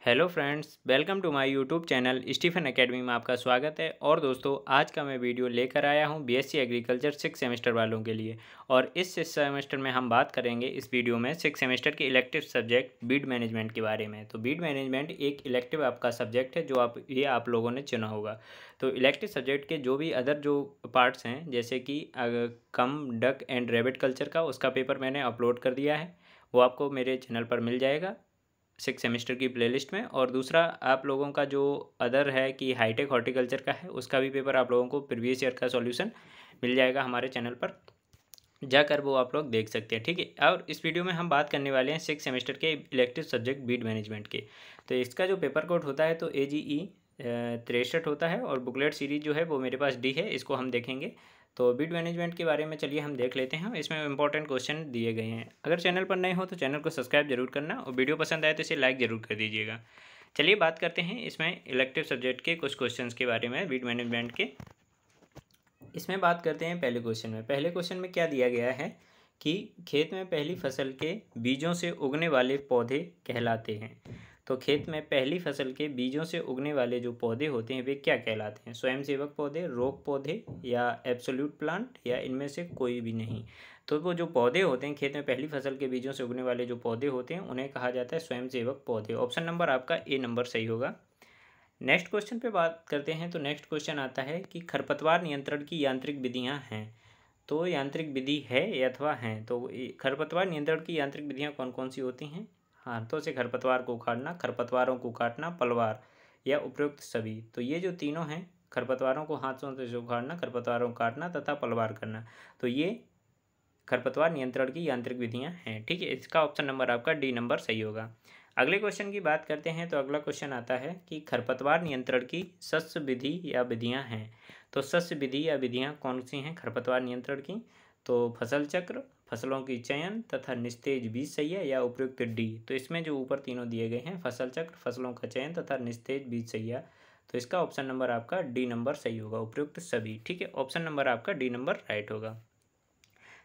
Hello friends, welcome to my YouTube channel Stephen academy में आपका स्वागत है। और दोस्तों, आज का मैं वीडियो लेकर आया हूं बीएससी एग्रीकल्चर 6 सेमेस्टर वालों के लिए। और इस 6 सेमेस्टर में हम बात करेंगे इस वीडियो में 6 सेमेस्टर के इलेक्टिव सब्जेक्ट बीड मैनेजमेंट के बारे में। तो बीड मैनेजमेंट एक इलेक्टिव आपका सब्जेक्ट है जो आप लोगों ने चुना होगा। तो इलेक्टिव सब्जेक्ट के जो भी अदर जो पार्ट्स हैं, जैसे कि कम डक एंड रैबिट कल्चर का, उसका पेपर मैंने अपलोड कर दिया है। वो आपको मेरे चैनल पर मिल जाएगा 6 सेमेस्टर की प्लेलिस्ट में। और दूसरा, आप लोगों का जो अदर है कि हाईटेक हॉर्टिकल्चर का है, उसका भी पेपर आप लोगों को प्रीवियस ईयर का सॉल्यूशन मिल जाएगा हमारे चैनल पर जाकर, वो आप लोग देख सकते हैं। ठीक है। और इस वीडियो में हम बात करने वाले हैं 6 सेमेस्टर के इलेक्टिव सब्जेक्ट बीड मैनेजमेंट के। तो इसका जो पेपर कोड होता है तो AGE 63 होता है, और बुकलेट सीरीज जो है वो मेरे पास D है, इसको हम देखेंगे। तो बीड मैनेजमेंट के बारे में चलिए हम देख लेते हैं। इसमें इंपॉर्टेंट क्वेश्चन दिए गए हैं। अगर चैनल पर नए हो तो चैनल को सब्सक्राइब जरूर करना, और वीडियो पसंद आए तो इसे लाइक ज़रूर कर दीजिएगा। चलिए बात करते हैं इसमें इलेक्टिव सब्जेक्ट के कुछ क्वेश्चंस के बारे में बीड मैनेजमेंट के। इसमें बात करते हैं पहले क्वेश्चन में। पहले क्वेश्चन में क्या दिया गया है कि खेत में पहली फसल के बीजों से उगने वाले पौधे कहलाते हैं। तो खेत में पहली फसल के बीजों से उगने वाले जो पौधे होते हैं वे क्या कहलाते हैं? स्वयंसेवक पौधे, रोग पौधे, या एब्सोल्यूट प्लांट, या इनमें से कोई भी नहीं। तो वो जो पौधे होते हैं खेत में पहली फसल के बीजों से उगने वाले जो पौधे होते हैं उन्हें कहा जाता है स्वयंसेवक पौधे। ऑप्शन नंबर आपका ए नंबर सही होगा। नेक्स्ट क्वेश्चन पे बात करते हैं। तो नेक्स्ट क्वेश्चन आता है कि खरपतवार नियंत्रण की यांत्रिक विधियां हैं। तो यांत्रिक विधि है अथवा हैं, तो खरपतवार नियंत्रण की यांत्रिक विधियां कौन कौन सी होती हैं? हाथों से खरपतवार को उखाड़ना, खरपतवारों को काटना, पलवार, या उपयुक्त सभी। तो ये जो तीनों हैं, खरपतवारों को हाथों से उखाड़ना, खरपतवारों को काटना तथा पलवार करना, तो ये खरपतवार नियंत्रण की यांत्रिक विधियां हैं। ठीक है, इसका ऑप्शन नंबर आपका डी नंबर सही होगा। अगले क्वेश्चन की बात करते हैं। तो अगला क्वेश्चन आता है कि खरपतवार नियंत्रण की शस्य विधि या विधियां हैं। तो शस्य विधि या विधियां कौन सी हैं खरपतवार नियंत्रण की? तो फसल चक्र, फसलों की चयन तथा निस्तेज बीज सैया, या उपयुक्त डी। तो इसमें जो ऊपर तीनों दिए गए हैं, फसल चक्र, फसलों का चयन तथा निस्तेज बीज सैया, तो इसका ऑप्शन नंबर आपका डी नंबर सही होगा, उपयुक्त सभी। ठीक है, ऑप्शन नंबर आपका डी नंबर राइट होगा।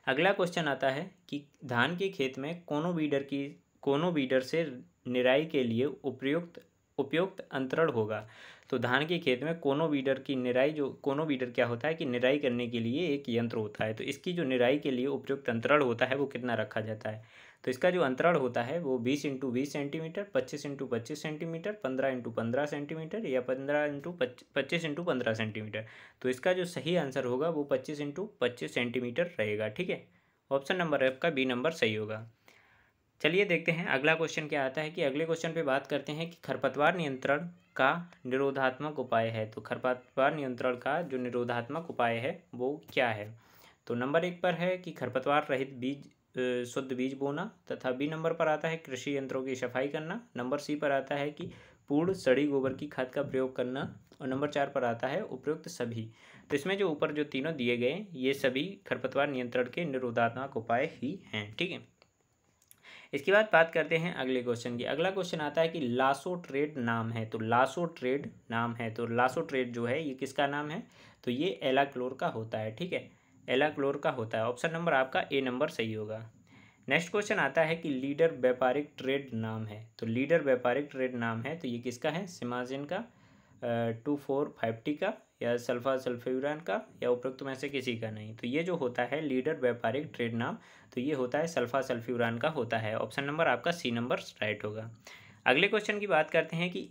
अगला क्वेश्चन आता है कि धान के खेत में कोनो बीडर से निराई के लिए उपयुक्त अंतरण होगा। तो धान के खेत में कोनो बीडर की निराई, जो कोनो बीडर क्या होता है कि निराई करने के लिए एक यंत्र होता है। तो इसकी जो निराई के लिए उपयुक्त अंतरण होता है वो कितना रखा जाता है? तो इसका जो अंतरण होता है वो 20x20 centimetre, 25x25 centimetre, 15x15 centimetre, या 15x25x15 सेंटीमीटर। तो इसका जो सही आंसर होगा वो 25x25 सेंटीमीटर रहेगा। ठीक है, ऑप्शन नंबर आपका बी नंबर सही होगा। चलिए देखते हैं अगला क्वेश्चन क्या आता है। कि अगले क्वेश्चन पे बात करते हैं कि खरपतवार नियंत्रण का निरोधात्मक उपाय है। तो खरपतवार नियंत्रण का जो निरोधात्मक उपाय है वो क्या है? तो नंबर 1 पर है कि खरपतवार रहित बीज, शुद्ध बीज बोना, तथा बी नंबर पर आता है कृषि यंत्रों की सफाई करना। नंबर सी पर आता है कि पूर्ण सड़ी गोबर की खाद का प्रयोग करना, और नंबर 4 पर आता है उपयुक्त सभी। तो इसमें जो ऊपर जो तीनों दिए गए ये सभी खरपतवार नियंत्रण के निरोधात्मक उपाय ही हैं। ठीक है, इसके बाद बात करते हैं अगले क्वेश्चन की। अगला क्वेश्चन आता है कि लासोट्रेट नाम है। तो लासोट्रेट नाम है, तो लासोट्रेट जो है ये किसका नाम है? तो ये एलाक्लोर का होता है। ठीक है, एलाक्लोर का होता है। ऑप्शन नंबर आपका ए नंबर सही होगा। नेक्स्ट क्वेश्चन आता है कि लीडर व्यापारिक ट्रेड नाम है। तो लीडर व्यापारिक ट्रेड नाम है, तो ये किसका है? सिमाजिन का, 2450 का, या सल्फा सल्फ्यूरान का, या उपरोक्त में से किसी का नहीं। तो ये जो होता है लीडर व्यापारिक ट्रेड नाम, तो ये होता है सल्फा सल्फ्यूरान का होता है। ऑप्शन नंबर आपका सी नंबर राइट होगा। अगले क्वेश्चन की बात करते हैं कि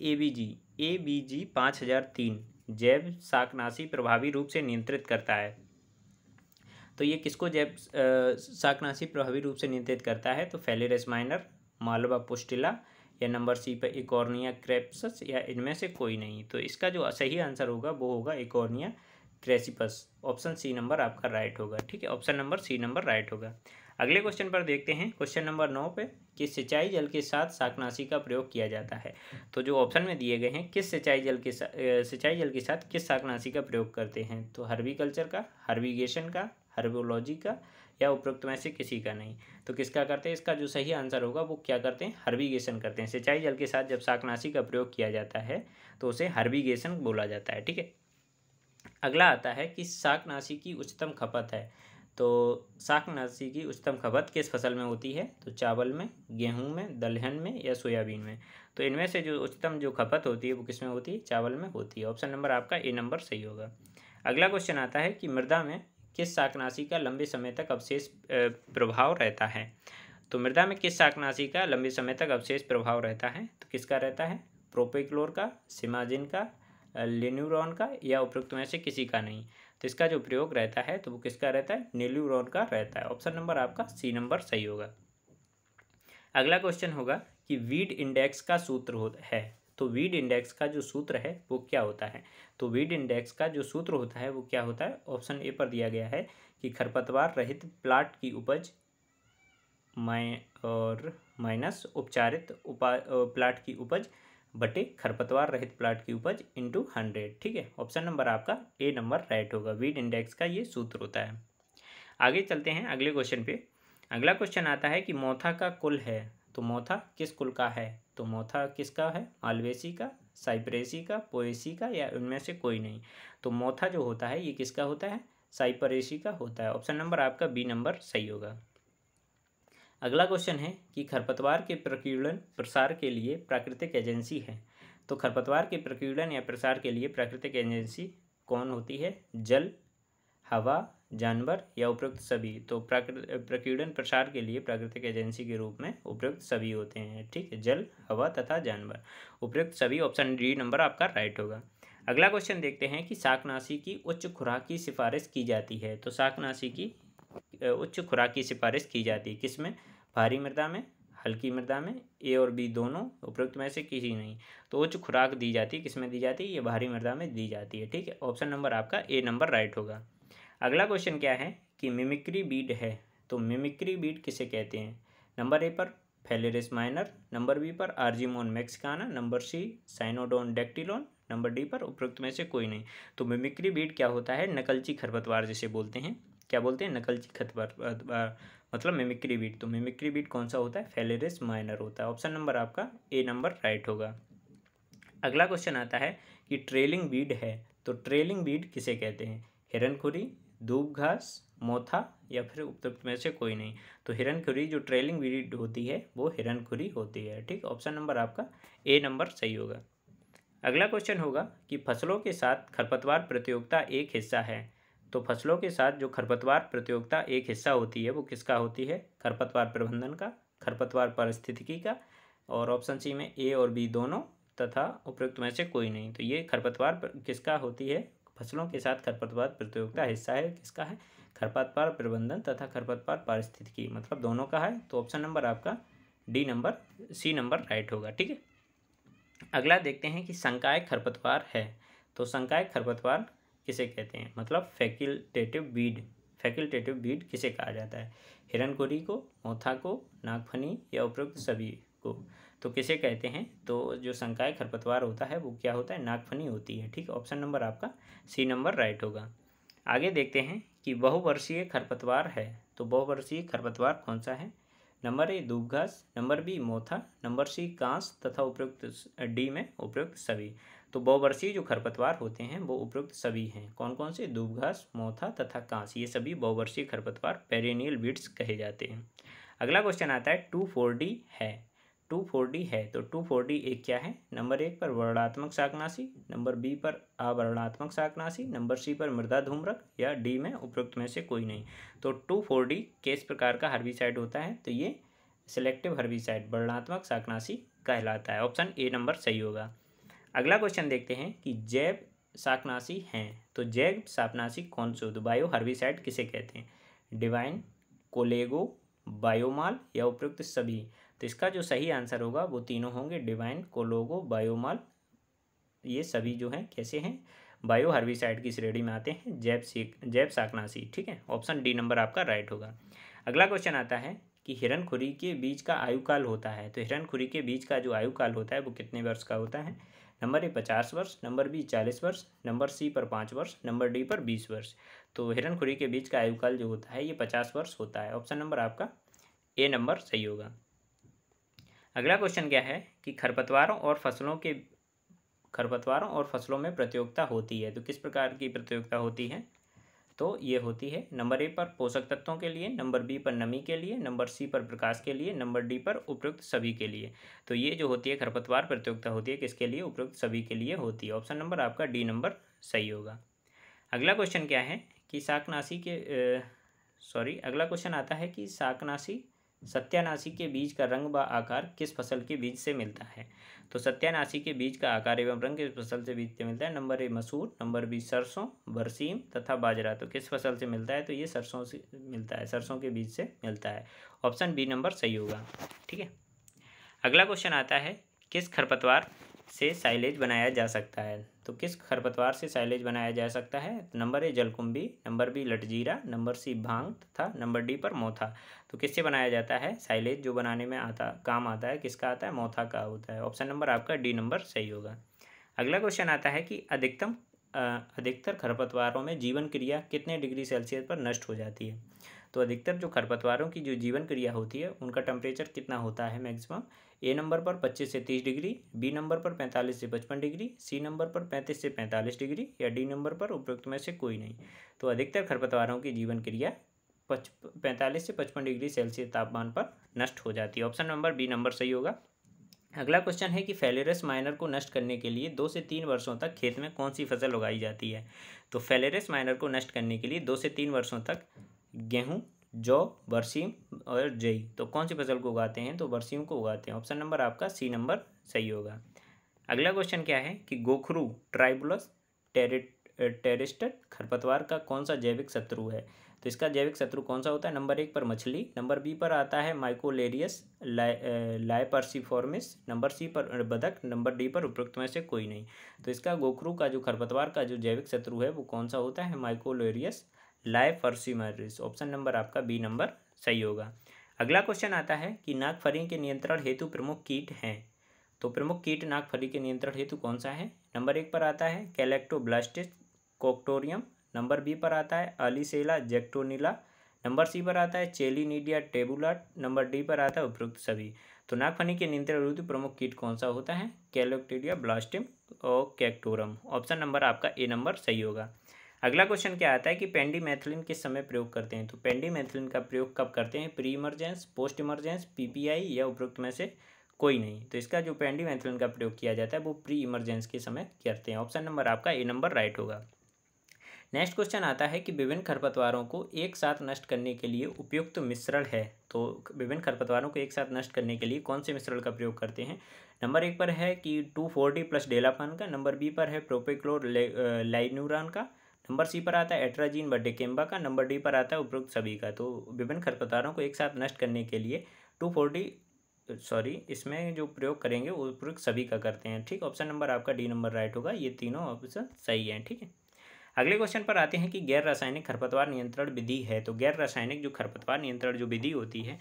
ABG 5003 जैव शाकनाशी प्रभावी रूप से नियंत्रित करता है। तो ये किसको जैव शाकनाशी प्रभावी रूप से नियंत्रित करता है? तो फेलिरस माइनर, मालवा पुस्टिला, या नंबर सी पर इकॉर्निया क्रेप्सस, या इनमें से कोई नहीं। तो इसका जो सही आंसर होगा वो होगा Eichhornia crassipes. Option C number आपका राइट होगा। ठीक है, option number C number right होगा। अगले क्वेश्चन पर देखते हैं, क्वेश्चन नंबर 9 पे, कि सिंचाई जल के साथ शाकनाशी का प्रयोग किया जाता है। तो जो ऑप्शन में दिए गए हैं, किस सिंचाई जल के साथ किस शाकनाशी का प्रयोग करते हैं? तो हर्बिकल्चर का, हर्बिगेशन का, हर्बोलॉजी का, या उपरोक्त में से किसी का नहीं। तो किसका करते हैं? इसका जो सही आंसर होगा वो क्या करते हैं? हर्बिगेशन करते हैं। सिंचाई जल के साथ जब शाकनाशी का प्रयोग किया जाता है तो उसे हर्बिगेशन बोला जाता है। ठीक है, अगला आता है कि शाकनाशी की उच्चतम खपत है। तो शाकनाशी की उच्चतम खपत किस फसल में होती है? तो चावल में, गेहूं में, दलहन में या सोयाबीन में। तो इनमें से जो उच्चतम जो खपत होती है वो किस में होती है? चावल में होती है। ऑप्शन नंबर आपका ए नंबर सही होगा। अगला क्वेश्चन आता है कि मृदा में किस शाकनाशी का लंबे समय तक अवशेष प्रभाव रहता है? तो मृदा में किस शाकनाशी का लंबे समय तक अवशेष प्रभाव रहता है? तो किसका रहता है? प्रोपेक्लोर का, सिमाजिन का, लिन्यूरॉन का या उपरोक्त में से किसी का नहीं। तो इसका जो प्रयोग रहता है तो वो किसका रहता है? न्यूरॉन का रहता है। ऑप्शन नंबर आपका सी नंबर सही होगा। अगला क्वेश्चन होगा कि वीड इंडेक्स का सूत्र है। तो वीड इंडेक्स का जो सूत्र है वो क्या होता है? तो वीड इंडेक्स का जो सूत्र होता है वो क्या होता है? ऑप्शन ए पर दिया गया है कि खरपतवार रहित प्लाट की उपज माइनस उपचारित प्लाट की उपज बटे खरपतवार रहित प्लाट की उपज इंटू 100। ठीक है, ऑप्शन नंबर आपका ए नंबर राइट होगा। वीड इंडेक्स का ये सूत्र होता है। आगे चलते हैं अगले क्वेश्चन पे। अगला क्वेश्चन आता है कि मोथा का कुल है। तो मोथा किस कुल का है? तो मोथा किसका है? मालवेसी का, साइप्रेसी का, पोएसी का या उनमें से कोई नहीं। तो मोथा जो होता है ये किसका होता है? साइप्रेसी का होता है। ऑप्शन नंबर आपका बी नंबर सही होगा। अगला क्वेश्चन है कि खरपतवार के प्रकीर्णन प्रसार के लिए प्राकृतिक एजेंसी है। तो खरपतवार के प्रकीर्णन या प्रसार के लिए प्राकृतिक एजेंसी कौन होती है? जल, हवा, जानवर या उपयुक्त सभी। तो प्रकीर्णन प्रसार के लिए प्राकृतिक एजेंसी के रूप में उपयुक्त सभी होते हैं। ठीक है, जल, हवा तथा जानवर, उपयुक्त सभी। ऑप्शन डी नंबर आपका राइट होगा। अगला क्वेश्चन देखते हैं कि शाकनाशी की उच्च खुराक की सिफारिश की जाती है। तो शाकनाशी की उच्च खुराक की सिफारिश की जाती है किसमें? भारी मृदा में, हल्की मृदा में, ए और बी दोनों, उपरोक्त में से किसी नहीं। तो उच्च खुराक दी जाती है किसमें दी जाती है? ये भारी मृदा में दी जाती है। ठीक है, ऑप्शन नंबर आपका ए नंबर राइट होगा। अगला क्वेश्चन क्या है कि मिमिक्री बीड है। तो मिमिक्री बीड किसे कहते हैं? नंबर ए पर फेलेरिस माइनर, नंबर बी पर Argemone mexicana, number C Cynodon dactylon, number D पर उपरोक्त में से कोई नहीं। तो मिमिक्री बीड क्या होता है? नकलची खरपतवार जिसे बोलते हैं। क्या बोलते हैं? नकलची खरपतवार, मतलब मिमिक्री बीट। तो मिमिक्री बीट कौन सा होता है? फेलेरिस माइनर होता है। ऑप्शन नंबर आपका ए नंबर राइट होगा। अगला क्वेश्चन आता है कि ट्रेलिंग बीड है। तो ट्रेलिंग बीड किसे कहते हैं? हिरनखुरी, दूब घास, मोथा या फिर उपयुक्त में से कोई नहीं। तो हिरनखुरी जो ट्रेलिंग बीड होती है वो हिरनखुरी होती है। ठीक, ऑप्शन नंबर आपका ए नंबर सही होगा। अगला क्वेश्चन होगा कि फसलों के साथ खरपतवार प्रतियोगिता एक हिस्सा है। तो फसलों के साथ जो खरपतवार प्रतियोगिता एक हिस्सा होती है वो किसका होती है? खरपतवार प्रबंधन का, खरपतवार पारिस्थितिकी का, और ऑप्शन सी में ए और बी दोनों तथा उपयुक्त में से कोई नहीं। तो ये खरपतवार किसका होती है? फसलों के साथ खरपतवार प्रतियोगिता हिस्सा है किसका है? खरपतवार प्रबंधन तथा खरपतवार पारिस्थितिकी, मतलब दोनों का है। तो ऑप्शन नंबर आपका D number C number right होगा। ठीक है, अगला देखते हैं कि संकाय खरपतवार है। तो संकाय खरपतवार किसे कहते हैं? मतलब फैकल्टेटिव बीड, फैकल्टेटिव बीड किसे कहा जाता है? हिरनखुरी को, मोथा को, नागफनी या उपयुक्त सभी को। तो किसे कहते हैं? तो जो संकाय खरपतवार होता है वो क्या होता है? नागफनी होती है। ठीक, ऑप्शन नंबर आपका सी नंबर राइट होगा। आगे देखते हैं कि बहुवर्षीय खरपतवार है। तो बहुवर्षीय खरपतवार कौन सा है? नंबर ए दूब घास, नंबर बी मोथा, नंबर सी कांस तथा उपयुक्त डी में उपयुक्त सभी। तो बहुवर्षीय जो खरपतवार होते हैं वो उपयुक्त सभी हैं। कौन कौन से? दूब घास, मोथा तथा कांस, ये सभी बहुवर्षीय खरपतवार पेरेनियल वीड्स कहे जाते हैं। अगला क्वेश्चन आता है 2,4-D है। 2,4-D है तो 2,4-D एक क्या है? नंबर एक पर वर्णात्मक शाकनाशी, नंबर बी पर अवर्णात्मक शाकनाशी, नंबर सी पर मृदा धूम्रक या डी में उपयुक्त में से कोई नहीं। तो 2,4-D किस प्रकार का हर्बिसाइड होता है? तो ये सिलेक्टिव हर्बिसाइड वर्णात्मक शाकनाशी कहलाता है। ऑप्शन ए नंबर सही होगा। अगला क्वेश्चन देखते हैं कि जैव शाकनाशी हैं। तो जैव शाकनाशी कौन से होते? बायो हर्बिसाइड किसे कहते हैं? डिवाइन, कोलेगो, बायोमाल या उपयुक्त सभी। तो इसका जो सही आंसर होगा वो तीनों होंगे, डिवाइन, कोलोगो, बायोमाल। ये सभी जो हैं कैसे हैं? बायो हर्बिसाइड की श्रेणी में आते हैं, जैव शाकनाशी। ठीक है, ऑप्शन डी नंबर आपका राइट होगा। अगला क्वेश्चन आता है कि हिरनखुरी के बीज का आयुकाल होता है। तो हिरनखुरी के बीज का जो आयुकाल होता है वो कितने वर्ष का होता है? नंबर ए 50 वर्ष, नंबर बी 40 वर्ष, नंबर सी पर 5 वर्ष, नंबर डी पर 20 वर्ष। तो हिरनखुरी के बीज का आयुकाल जो होता है ये 50 वर्ष होता है। ऑप्शन नंबर आपका ए नंबर सही होगा। अगला क्वेश्चन क्या है कि खरपतवारों और फसलों में प्रतियोगिता होती है। तो किस प्रकार की प्रतियोगिता होती है? तो ये होती है नंबर ए पर पोषक तत्वों के लिए, नंबर बी पर नमी के लिए, नंबर सी पर प्रकाश के लिए, नंबर डी पर उपयुक्त सभी के लिए। तो ये जो होती है खरपतवार प्रतियोगिता होती है किसके लिए? उपयुक्त सभी के लिए होती है। ऑप्शन नंबर आपका डी नंबर सही होगा। अगला क्वेश्चन क्या है कि अगला क्वेश्चन आता है कि सत्यानाशी के बीज का रंग व आकार किस फसल के बीज से मिलता है? तो सत्यानाशी के बीज का आकार एवं रंग किस फसल से बीज से मिलता है? नंबर ए मसूर, नंबर बी सरसों, बरसीम तथा बाजरा। तो किस फसल से मिलता है? तो ये सरसों से मिलता है, सरसों के बीज से मिलता है। ऑप्शन बी नंबर सही होगा। ठीक है, अगला क्वेश्चन आता है किस खरपतवार से साइलेज बनाया जा सकता है? तो किस खरपतवार से साइलेज बनाया जा सकता है? नंबर ए जलकुंभी, नंबर बी लटजीरा, नंबर सी भांग तथा नंबर डी पर मोथा। तो किससे बनाया जाता है साइलेज? जो बनाने में काम आता है किसका आता है? मोथा का होता है। ऑप्शन नंबर आपका डी नंबर सही होगा। अगला क्वेश्चन आता है कि अधिकतर खरपतवारों में जीवन क्रिया कितने डिग्री सेल्सियस पर नष्ट हो जाती है? तो अधिकतर जो खरपतवारों की जो जीवन क्रिया होती है उनका टेम्परेचर कितना होता है मैक्सिमम? ए नंबर पर 25 से 30 डिग्री, बी नंबर पर 45 से 55 डिग्री, सी नंबर पर 35 से 45 डिग्री या डी नंबर पर उपयुक्त में से कोई नहीं। तो अधिकतर खरपतवारों की जीवन क्रिया 45 से 55 डिग्री सेल्सियस तापमान पर नष्ट हो जाती है। ऑप्शन नंबर बी नंबर सही होगा। अगला क्वेश्चन है कि फेलेरस माइनर को नष्ट करने के लिए 2 से 3 वर्षों तक खेत में कौन सी फसल उगाई जाती है? तो फेलेरस माइनर को नष्ट करने के लिए 2 से 3 वर्षों तक गेहूँ, जौ, बरसीम और जई। तो कौन सी फसल को उगाते हैं? तो बरसीम को उगाते हैं। ऑप्शन नंबर आपका सी नंबर सही होगा। अगला क्वेश्चन क्या है कि गोखरू ट्राइबुलस टेरिस्टर खरपतवार का कौन सा जैविक शत्रु है? तो इसका जैविक शत्रु कौन सा होता है? नंबर 1 पर मछली, नंबर बी पर आता है माइकोलेरियस लाइपर्सिफॉर्मिस, नंबर सी पर बदक, नंबर डी पर उपयुक्त में से कोई नहीं। तो इसका गोखरू का जो खरपतवार का जो जैविक शत्रु है वो कौन सा होता है? माइकोलेरियस लाइपर्सिमरिस। ऑप्शन नंबर आपका बी नंबर सही होगा। अगला क्वेश्चन आता है कि नागफनी के नियंत्रण हेतु प्रमुख कीट हैं। तो प्रमुख कीट नागफनी के नियंत्रण हेतु कौन सा है? नंबर 1 पर आता है कैलेक्टोब्लास्टिस कोक्टोरियम, नंबर बी पर आता है अलीसेला जैक्टोनिला, नंबर सी पर आता है चेलिनीडिया टेबुलाट, नंबर डी पर आता है उपयुक्त सभी। तो नागफनी के नियंत्रण हेतु प्रमुख कीट कौन सा होता है? कैलेक्टोडिया ब्लास्टिम और कैक्टोरम। ऑप्शन नंबर आपका ए नंबर सही होगा। अगला क्वेश्चन क्या आता है कि पेंडीमेथिलिन किस समय प्रयोग करते हैं? तो पेंडीमेथिलिन का प्रयोग कब करते हैं? Pre emergence, post emergence, PPI या उपयुक्त में से कोई नहीं। तो इसका जो पेंडीमेथिलिन का प्रयोग किया जाता है वो प्री इमरजेंस के समय करते हैं। ऑप्शन नंबर आपका ए नंबर राइट होगा। नेक्स्ट क्वेश्चन आता है कि विभिन्न खरपतवारों को एक साथ नष्ट करने के लिए उपयुक्त मिश्रण है। तो विभिन्न खरपतवारों को एक साथ नष्ट करने के लिए कौन से मिश्रण का प्रयोग करते हैं? नंबर 1 पर है कि 2,4-D प्लस डेलापान का, नंबर बी पर है प्रोपेक्लोर लाइन्यूरान का, नंबर सी पर आता है एट्राजीन व डिकेम्बा का, नंबर डी पर आता है उपयुक्त सभी का। तो विभिन्न खरपतवारों को एक साथ नष्ट करने के लिए इसमें जो प्रयोग करेंगे वो उपयुक्त सभी का करते हैं। ठीक, ऑप्शन नंबर आपका डी नंबर राइट होगा। ये तीनों ऑप्शन सही हैं। ठीक है, अगले क्वेश्चन पर आते हैं कि गैर रासायनिक खरपतवार नियंत्रण विधि है। तो गैर रासायनिक जो खरपतवार नियंत्रण जो विधि होती है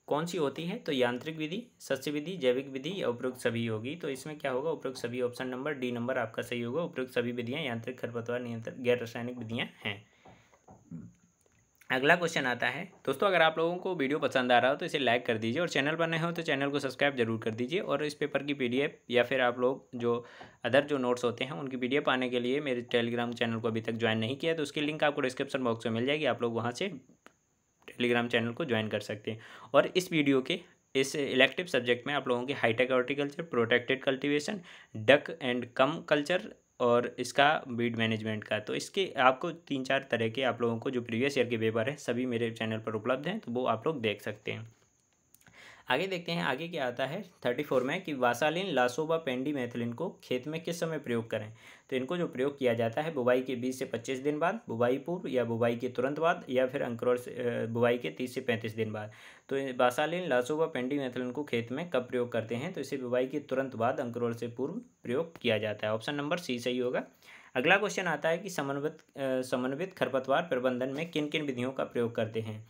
कौन सी होती है? तो यांत्रिक विधि, सस्य विधि, जैविक विधि या उपयुक्त सभी होगी। तो इसमें क्या होगा? उपयुक्त सभी। ऑप्शन नंबर डी नंबर आपका सही होगा। उपयुक्त सभी विधियां यांत्रिक खरपतवार नियंत्रण गैर रासायनिक विधियां हैं। अगला क्वेश्चन आता है दोस्तों, अगर आप लोगों को वीडियो पसंद आ रहा हो तो इसे लाइक कर दीजिए और चैनल पर नए हो तो चैनल को सब्सक्राइब जरूर कर दीजिए। और इस पेपर की पीडीएफ या फिर आप लोग जो अदर जो नोट्स होते हैं उनकी पीडीएफ पाने के लिए मेरे टेलीग्राम चैनल को अभी तक ज्वाइन नहीं किया तो उसकी लिंक आपको डिस्क्रिप्शन बॉक्स में मिल जाएगी। आप लोग वहाँ से टेलीग्राम चैनल को ज्वाइन कर सकते हैं। और इस वीडियो के इस इलेक्टिव सब्जेक्ट में आप लोगों के hi-tech horticulture, protected cultivation, duck and cum culture और इसका बीड मैनेजमेंट का, तो इसके आपको 3-4 तरह के आप लोगों को जो प्रीवियस ईयर के पेपर हैं सभी मेरे चैनल पर उपलब्ध हैं, तो वो आप लोग देख सकते हैं। आगे देखते हैं आगे क्या आता है 34 में कि वासालिन, लासोबा, पेंडीमेथिलिन को खेत में किस समय प्रयोग करें? तो इनको जो प्रयोग किया जाता है बुवाई के 20 से 25 दिन बाद, बुवाई पूर्व या बुवाई के तुरंत बाद या फिर अंकुरण से बुवाई के 30 से 35 दिन बाद। तो वासालिन, लासोबा, पेंडीमेथिलिन को खेत में कब प्रयोग करते हैं? तो इसे बुवाई के तुरंत बाद अंकुरण से पूर्व प्रयोग किया जाता है। ऑप्शन नंबर सी सही होगा। अगला क्वेश्चन आता है कि समन्वित खरपतवार प्रबंधन में किन किन विधियों का प्रयोग करते हैं?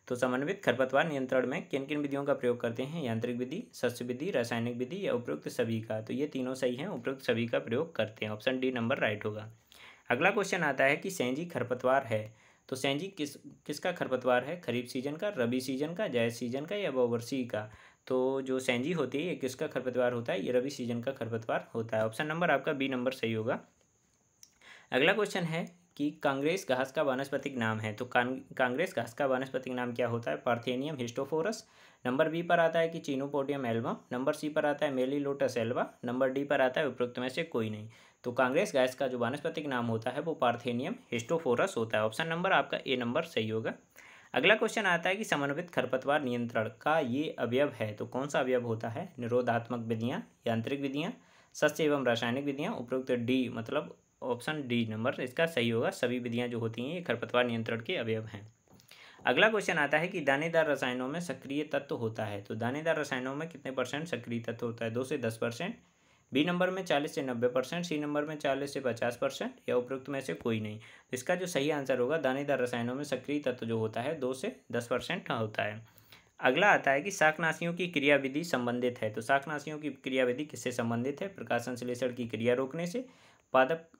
तो समन्वित खरपतवार नियंत्रण में किन किन विधियों का प्रयोग करते हैं? यांत्रिक विधि, सस्य विधि, रासायनिक विधि या उपयुक्त सभी का। तो ये तीनों सही हैं, उपयुक्त सभी का प्रयोग करते हैं। ऑप्शन डी नंबर राइट होगा। अगला क्वेश्चन आता है कि सेंजी खरपतवार है। तो सेंजी किसका खरपतवार है? खरीफ सीजन का, रबी सीजन का, जायद सीजन का या बहुवर्षीय का। तो जो सेंजी होती है ये किसका खरपतवार होता है? ये रबी सीजन का खरपतवार होता है। ऑप्शन नंबर आपका बी नंबर सही होगा। अगला क्वेश्चन है कि कांग्रेस घास का वानस्पतिक नाम है, तो कांग्रेस घास का वानस्पतिक नाम क्या होता है? पार्थेनियम हिस्टोफोरस। नंबर बी पर आता है कि चिनोपोडियम एल्बम। नंबर सी पर आता है मेलिलोटस एल्बा। नंबर डी पर आता है उपरोक्त में से कोई नहीं। तो कांग्रेस घास का जो वानस्पतिक नाम होता है वो पार्थेनियम हिस्टोफोरस होता है। ऑप्शन नंबर आपका ए नंबर सही होगा। अगला क्वेश्चन आता है कि समन्वित खरपतवार नियंत्रण का ये अवयव है, तो कौन सा अवयव होता है? निरोधात्मक विधियाँ, यांत्रिक विधियाँ, सस्य एवं रासायनिक विधियाँ, उपरोक्त डी मतलब ऑप्शन डी नंबर इसका सही होगा। सभी विधियाँ जो होती हैं ये खरपतवार नियंत्रण के अवयव हैं। अगला क्वेश्चन आता है कि दानेदार रसायनों में सक्रिय तत्व होता है, तो दानेदार रसायनों में कितने % सक्रिय तत्व होता है? 2 से 10%। बी नंबर में 40 से 90%। सी नंबर में 40 से 50% या उपरोक्त में से कोई नहीं। तो इसका जो सही आंसर होगा, दानेदार रसायनों में सक्रिय तत्व जो होता है 2 से 10% होता है। अगला आता है कि शाकनाशियों की क्रियाविधि संबंधित है, तो शाकनाशियों की क्रियाविधि किससे संबंधित है? प्रकाश संश्लेषण की क्रिया रोकने से, पादप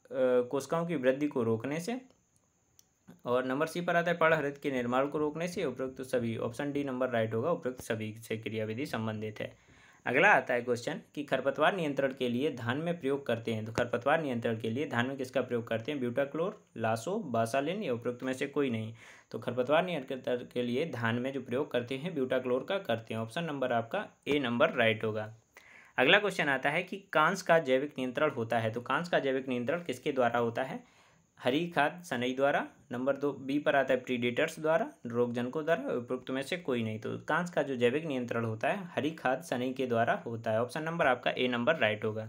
कोशिकाओं की वृद्धि को रोकने से, और नंबर सी पर आता है पर्णहरित के निर्माण को रोकने से। उपरोक्त सभी, ऑप्शन डी नंबर राइट होगा, उपरोक्त सभी से क्रियाविधि संबंधित है। अगला आता है क्वेश्चन कि खरपतवार नियंत्रण के लिए धान में प्रयोग करते हैं, तो खरपतवार नियंत्रण के लिए धान में किसका प्रयोग करते हैं? ब्यूटाक्लोर, लासो, बासालिन या उपरोक्त में से कोई नहीं। तो खरपतवार नियंत्रण के लिए धान में जो प्रयोग करते हैं ब्यूटाक्लोर का करते हैं। ऑप्शन नंबर आपका ए नंबर राइट होगा। अगला क्वेश्चन आता है कि कांस का जैविक नियंत्रण होता है, तो कांस का जैविक नियंत्रण किसके द्वारा होता है? हरी खाद सनई द्वारा। नंबर 2 बी पर आता है प्रीडेटर्स द्वारा, रोगजनकों द्वारा, उपरोक्त में से कोई नहीं। तो कांस का जो जैविक नियंत्रण होता है हरी खाद सनई के द्वारा होता है। ऑप्शन नंबर आपका ए नंबर राइट होगा।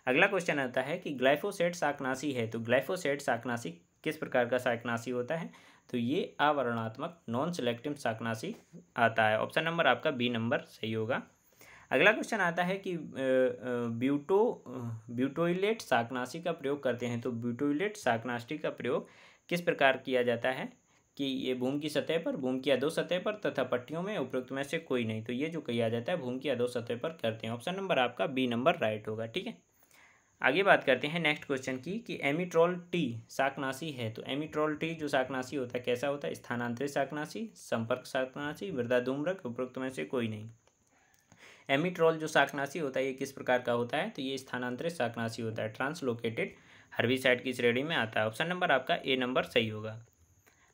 अगला क्वेश्चन आता है कि ग्लाइफोसेट शाकनाशी है, तो ग्लाइफोसेट शाकनाशी किस प्रकार का शाकनाशी होता है? तो ये अवर्णनात्मक नॉन सिलेक्टिव शाकनाशी आता है। ऑप्शन नंबर आपका बी नंबर सही होगा। अगला क्वेश्चन आता है कि ब्यूटोइलेट शाकनाशी का प्रयोग करते हैं, तो ब्यूटोइलेट शाकनाशी का प्रयोग किस प्रकार किया जाता है? कि ये भूमि की सतह पर, भूमि की अधो सतह पर तथा पट्टियों में, उपरोक्त में से कोई नहीं। तो ये जो किया जाता है भूमि की अधो सतह पर करते हैं। ऑप्शन नंबर आपका बी नंबर राइट होगा। ठीक है, आगे बात करते हैं नेक्स्ट क्वेश्चन की कि एमिट्रॉल टी शाकनाशी है, तो एमिट्रॉल टी जो शाकनाशी होता है कैसा होता है? स्थानांतरित शाकनाशी, संपर्क शाकनाशी, मृदा धूम्रक, उपरोक्त में से कोई नहीं। एमिट्रॉल जो शाकनाशी होता है ये किस प्रकार का होता है? तो ये स्थानांतरित शाकनाशी होता है, ट्रांसलोकेटेड हर्बिसाइड की श्रेणी में आता है। ऑप्शन नंबर आपका ए नंबर सही होगा।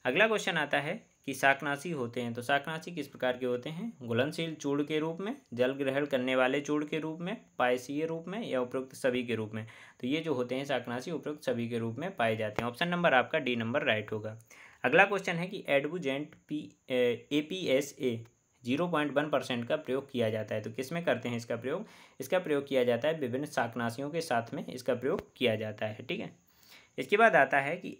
अगला क्वेश्चन आता है कि शाकनाशी होते हैं, तो शाकनाशी किस प्रकार के होते हैं? घुलनशील चूर्ण के रूप में, जल ग्रहण करने वाले चूर्ण के रूप में, पायसीय रूप में या उपरोक्त सभी के रूप में। तो ये जो होते हैं शाकनाशी उपरोक्त सभी के रूप में पाए जाते हैं। ऑप्शन नंबर आपका डी नंबर राइट होगा। अगला क्वेश्चन है कि एडबुजेंट APSA 0.1% का प्रयोग किया जाता है, तो किस में करते हैं इसका प्रयोग? इसका प्रयोग किया जाता है विभिन्न शाकनाशियों के साथ में इसका प्रयोग किया जाता है। ठीक है, इसके बाद आता है कि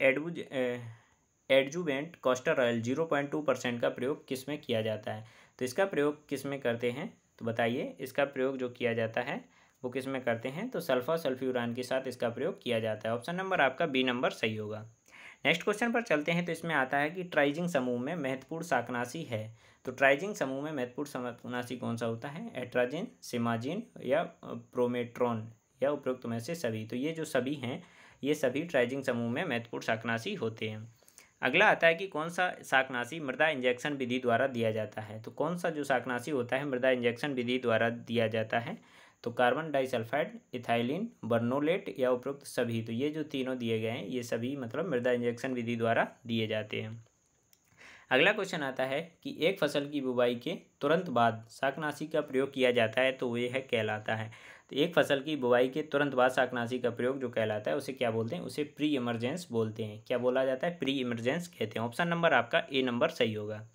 एडजुवेंट कॉस्टर ऑयल 0.2% का प्रयोग किस में किया जाता है? तो इसका प्रयोग किस में करते हैं? तो बताइए, इसका प्रयोग जो किया जाता है वो किस में करते हैं? तो सल्फा सल्फ्यूरान के साथ इसका प्रयोग किया जाता है। ऑप्शन नंबर आपका बी नंबर सही होगा। नेक्स्ट क्वेश्चन पर चलते हैं, तो इसमें आता है कि ट्राइजिंग समूह में महत्वपूर्ण शाकनाशी है, तो ट्राइजिंग समूह में महत्वपूर्ण शाकनाशी कौन सा होता है? एट्राजिन, सिमाजिन या प्रोमेट्रॉन या उपरोक्त में से सभी। तो ये जो सभी हैं ये सभी ट्राइजिंग समूह में महत्वपूर्ण शाकनाशी होते हैं। अगला आता है कि कौन सा शाकनाशी मृदा इंजेक्शन विधि द्वारा दिया जाता है, तो कौन सा जो शाकनाशी होता है मृदा इंजेक्शन विधि द्वारा दिया जाता है? तो कार्बन डाइसल्फाइड, इथाइलिन, बर्नोलेट या उपरोक्त सभी। तो ये जो तीनों दिए गए हैं ये सभी मतलब मृदा इंजेक्शन विधि द्वारा दिए जाते हैं। अगला क्वेश्चन आता है कि एक फसल की बुवाई के तुरंत बाद शाकनाशी का प्रयोग किया जाता है, तो ये है कहलाता है। तो एक फसल की बुवाई के तुरंत बाद शाकनाशी का प्रयोग जो कहलाता है उसे क्या बोलते हैं? उसे प्री इमरजेंस बोलते हैं। क्या बोला जाता है? प्री इमरजेंस कहते हैं। ऑप्शन नंबर आपका ए नंबर सही होगा।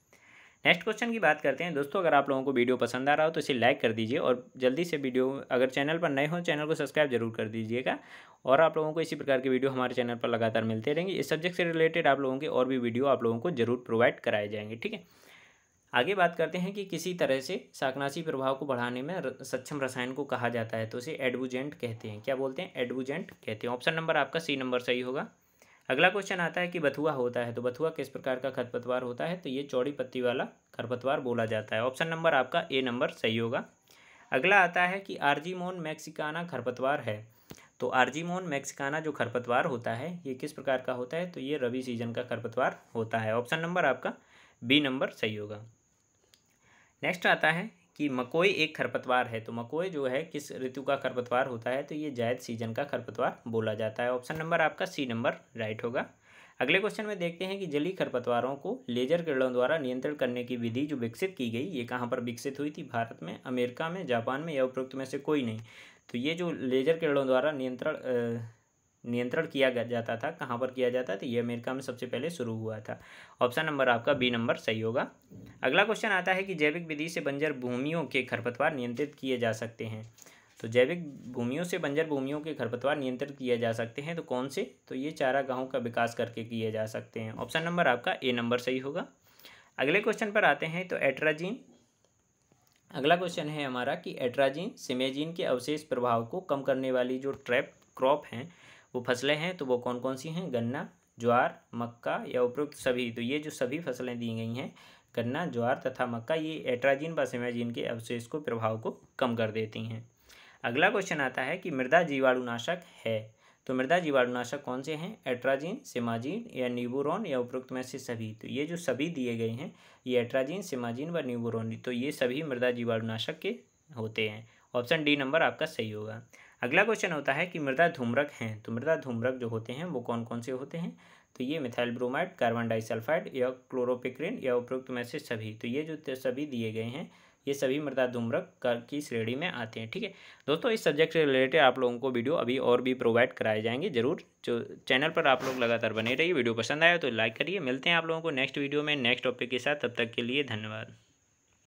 नेक्स्ट क्वेश्चन की बात करते हैं दोस्तों। अगर आप लोगों को वीडियो पसंद आ रहा हो तो इसे लाइक कर दीजिए और जल्दी से वीडियो, अगर चैनल पर नए हो चैनल को सब्सक्राइब जरूर कर दीजिएगा। और आप लोगों को इसी प्रकार के वीडियो हमारे चैनल पर लगातार मिलते रहेंगे। इस सब्जेक्ट से रिलेटेड आप लोगों के और भी वीडियो आप लोगों को जरूर प्रोवाइड कराए जाएंगे। ठीक है, आगे बात करते हैं कि किसी तरह से शाकनाशी प्रभाव को बढ़ाने में सक्षम रसायन को कहा जाता है, तो उसे एडबुजेंट कहते हैं। क्या बोलते हैं? एडबुजेंट कहते हैं। ऑप्शन नंबर आपका सी नंबर सही होगा। अगला क्वेश्चन आता है कि बथुआ होता है, तो बथुआ किस प्रकार का खरपतवार होता है? तो ये चौड़ी पत्ती वाला खरपतवार बोला जाता है। ऑप्शन नंबर आपका ए नंबर सही होगा। अगला आता है कि आर्जीमोन मैक्सिकाना खरपतवार है, तो आर्जीमोन मैक्सिकाना जो खरपतवार होता है ये किस प्रकार का होता है? तो ये रबी सीजन का खरपतवार होता है। ऑप्शन नंबर आपका बी नंबर सही होगा। नेक्स्ट आता है कि मकोई एक खरपतवार है, तो मकोई जो है किस ऋतु का खरपतवार होता है, तो ये जायद सीजन का खरपतवार बोला जाता है। ऑप्शन नंबर आपका सी नंबर राइट होगा। अगले क्वेश्चन में देखते हैं कि जलीय खरपतवारों को लेजर किरणों द्वारा नियंत्रण करने की विधि जो विकसित की गई, ये कहाँ पर विकसित हुई थी? भारत में, अमेरिका में, जापान में या उपरोक्त में से कोई नहीं। तो ये जो लेजर किरणों द्वारा नियंत्रण किया जाता था, कहाँ पर किया जाता था? ये अमेरिका में सबसे पहले शुरू हुआ था। ऑप्शन नंबर आपका बी नंबर सही होगा। अगला क्वेश्चन आता है कि जैविक विधि से बंजर भूमियों के खरपतवार नियंत्रित किए जा सकते हैं। तो जैविक भूमियों से बंजर भूमियों के खरपतवार नियंत्रित किए जा सकते हैं, तो कौन से? तो ये चारागाहों का विकास करके किए जा सकते हैं। ऑप्शन नंबर आपका ए नंबर सही होगा। अगले क्वेश्चन पर आते हैं। तो एट्राजीन, अगला क्वेश्चन है हमारा कि एट्राजीन सिमेजीन के अवशेष प्रभाव को कम करने वाली जो ट्रैप क्रॉप हैं, वो फसलें हैं, तो वो कौन कौन सी हैं? गन्ना, ज्वार, मक्का या उपरोक्त सभी। तो ये जो सभी फसलें दी गई हैं, गन्ना, ज्वार तथा मक्का, ये एट्राजीन व सिमेजीन के अवशेष को प्रभाव को कम कर देती हैं। अगला क्वेश्चन आता है कि मृदा जीवाणुनाशक है, तो मृदा जीवाणुनाशक कौन से हैं? एट्राजीन, सिमाजीन या न्यूबोरॉन या उपरोक्त में से सभी। तो ये जो सभी दिए गए हैं, ये एट्राजीन, सिमाजीन व न्यूबोरॉन, तो ये सभी मृदा जीवाणुनाशक के होते हैं। ऑप्शन डी नंबर आपका सही होगा। अगला क्वेश्चन होता है कि मृदा धूम्रक हैं, तो मृदा धूम्रक जो होते हैं वो कौन कौन से होते हैं? तो ये मिथाइल ब्रोमाइड, कार्बन डाइसल्फाइड या क्लोरोपिक्रिन या उपरोक्त में से सभी। तो ये जो सभी दिए गए हैं, ये सभी मृदा धूम्रक की श्रेणी में आते हैं। ठीक है दोस्तों, इस सब्जेक्ट से रिलेटेड आप लोगों को वीडियो अभी और भी प्रोवाइड कराए जाएंगे। जरूर जो चैनल पर आप लोग लगातार बने रहिए। वीडियो पसंद आया तो लाइक करिए। मिलते हैं आप लोगों को नेक्स्ट वीडियो में नेक्स्ट टॉपिक के साथ। तब तक के लिए धन्यवाद।